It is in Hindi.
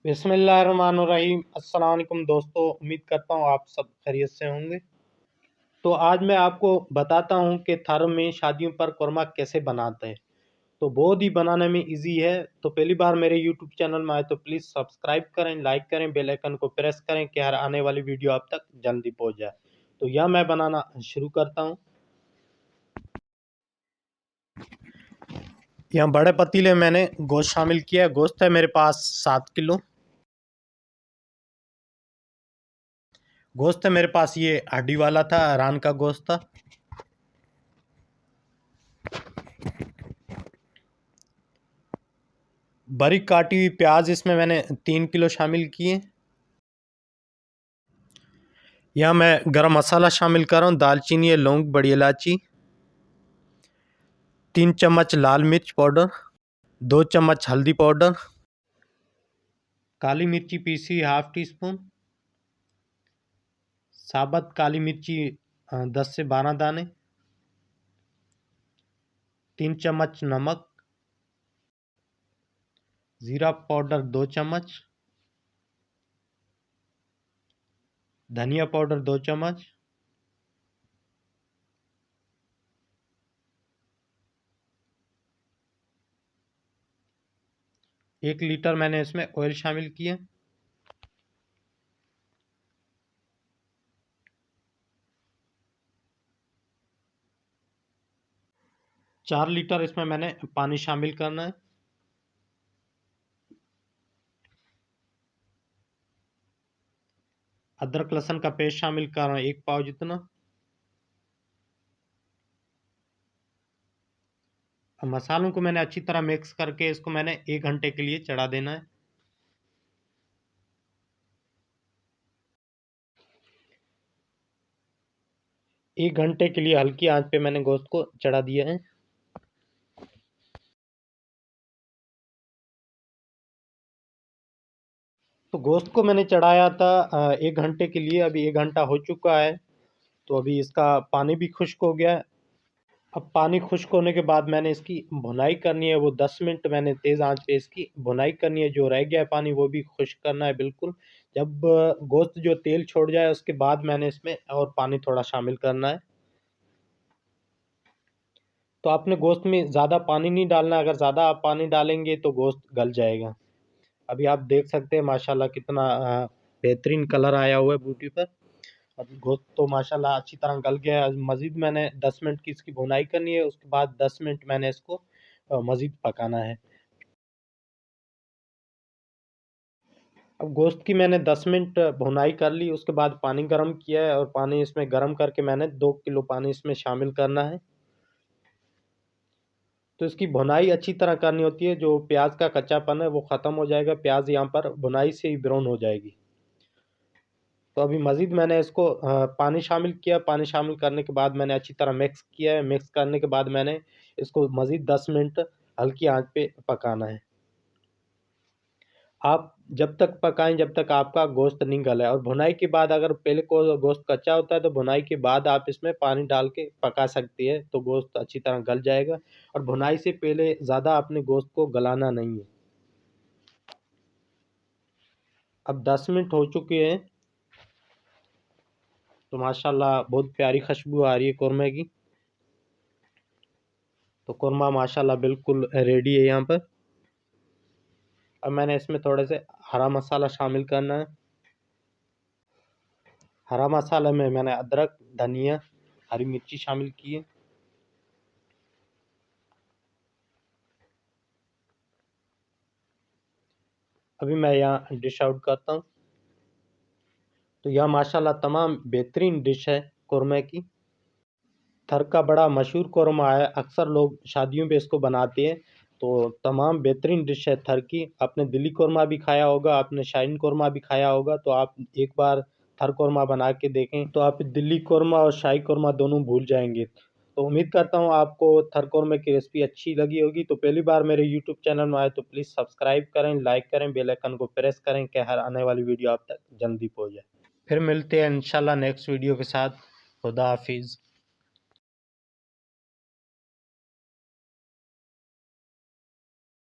बिस्मिल्लाहिर्रहमानिर्रहीम। अस्सलाम वालेकुम दोस्तों, उम्मीद करता हूँ आप सब खैरियत से होंगे। तो आज मैं आपको बताता हूँ कि थार में शादियों पर कोरमा कैसे बनाते हैं। तो बहुत ही बनाने में इजी है। तो पहली बार मेरे यूट्यूब चैनल में आए तो प्लीज़ सब्सक्राइब करें, लाइक करें, बेल आइकन को प्रेस करें कि हर आने वाली वीडियो आप तक जल्दी पहुँच जाए। तो यह मैं बनाना शुरू करता हूँ। यहाँ बड़े पतीले में मैंने गोश्त शामिल किया है। गोश्त है मेरे पास 7 किलो। गोश्त है मेरे पास, ये हड्डी वाला था, रान का गोश्त था। बारीक काटी हुई प्याज इसमें मैंने 3 किलो शामिल किए। यहाँ मैं गरम मसाला शामिल कर रहा हूँ, दालचीनी, लौंग, बड़ी इलायची, 3 चम्मच लाल मिर्च पाउडर, 2 चम्मच हल्दी पाउडर, काली मिर्ची पीसी ½ टी स्पून, साबुत काली मिर्ची 10 से 12 दाने, 3 चम्मच नमक, ज़ीरा पाउडर 2 चम्मच, धनिया पाउडर 2 चम्मच, एक लीटर मैंने इसमें ऑयल शामिल किया। चार लीटर इसमें मैंने पानी शामिल करना है। अदरक लहसुन का पेस्ट शामिल कर रहा हूँ, 1 पाव जितना। मसालों को मैंने अच्छी तरह मिक्स करके इसको मैंने 1 घंटे के लिए चढ़ा देना है। एक घंटे के लिए हल्की आंच पे मैंने गोश्त को चढ़ा दिया है। तो गोश्त को मैंने चढ़ाया था 1 घंटे के लिए। अभी 1 घंटा हो चुका है। तो अभी इसका पानी भी खुश्क हो गया है। अब पानी खुश्क होने के बाद मैंने इसकी भुनाई करनी है। वो 10 मिनट मैंने तेज़ आंच पे इसकी भुनाई करनी है। जो रह गया है पानी वो भी खुश्क करना है बिल्कुल। जब गोश्त जो तेल छोड़ जाए उसके बाद मैंने इसमें और पानी थोड़ा शामिल करना है। तो आपने गोश्त में ज़्यादा पानी नहीं डालना। अगर ज़्यादा आप पानी डालेंगे तो गोश्त गल जाएगा। अभी आप देख सकते हैं माशाल्लाह कितना बेहतरीन कलर आया हुआ है बूटी पर। अभी गोश्त तो माशाल्लाह अच्छी तरह गल गया है। मज़ीद मैंने 10 मिनट की इसकी भुनाई करनी है। उसके बाद 10 मिनट मैंने इसको मज़ीद पकाना है। अब गोश्त की मैंने 10 मिनट भुनाई कर ली। उसके बाद पानी गर्म किया है और पानी इसमें गर्म करके मैंने 2 किलो पानी इसमें शामिल करना है। तो इसकी भुनाई अच्छी तरह करनी होती है। जो प्याज का कच्चापन है वो ख़त्म हो जाएगा। प्याज यहाँ पर भुनाई से ही ब्राउन हो जाएगी। तो अभी मज़ीद मैंने इसको पानी शामिल किया। पानी शामिल करने के बाद मैंने अच्छी तरह मिक्स किया है। मिक्स करने के बाद मैंने इसको मज़ीद 10 मिनट हल्की आंच पे पकाना है। आप जब तक पकाएं जब तक आपका गोश्त नहीं गले। और भुनाई के बाद अगर पहले को गोश्त कच्चा होता है तो भुनाई के बाद आप इसमें पानी डाल के पका सकती है, तो गोश्त अच्छी तरह गल जाएगा। और भुनाई से पहले ज़्यादा आपने गोश्त को गलाना नहीं है। अब 10 मिनट हो चुके हैं। तो माशाल्लाह बहुत प्यारी खुशबू आ रही है कौरमे की। तो कौरमा माशाल्लाह बिल्कुल रेडी है यहाँ पर। अब मैंने इसमें थोड़े से हरा मसाला शामिल करना है। हरा मसाला में मैंने अदरक, धनिया, हरी मिर्ची शामिल की है। अभी मैं यहाँ डिश आउट करता हूँ। तो यह माशाल्लाह तमाम बेहतरीन डिश है कौरमे की। थर का बड़ा मशहूर कौरमा है। अक्सर लोग शादियों पे इसको बनाते हैं। तो तमाम बेहतरीन डिश है थर की। आपने दिल्ली कौरमा भी खाया होगा, आपने शाहीन कौरमा भी खाया होगा। तो आप एक बार थर कौरमा बना के देखें तो आप दिल्ली कौरमा और शाही कौरमा दोनों भूल जाएंगे। तो उम्मीद करता हूँ आपको थर कौरमे की रेसिपी अच्छी लगी होगी। तो पहली बार मेरे यूट्यूब चैनल में आए तो प्लीज़ सब्सक्राइब करें, लाइक करें, बेल आइकन को प्रेस करें कि हर आने वाली वीडियो आप तक जल्दी पहुँच जाए। फिर मिलते हैं इंशाल्लाह नेक्स्ट वीडियो के साथ। खुदा हाफिज़।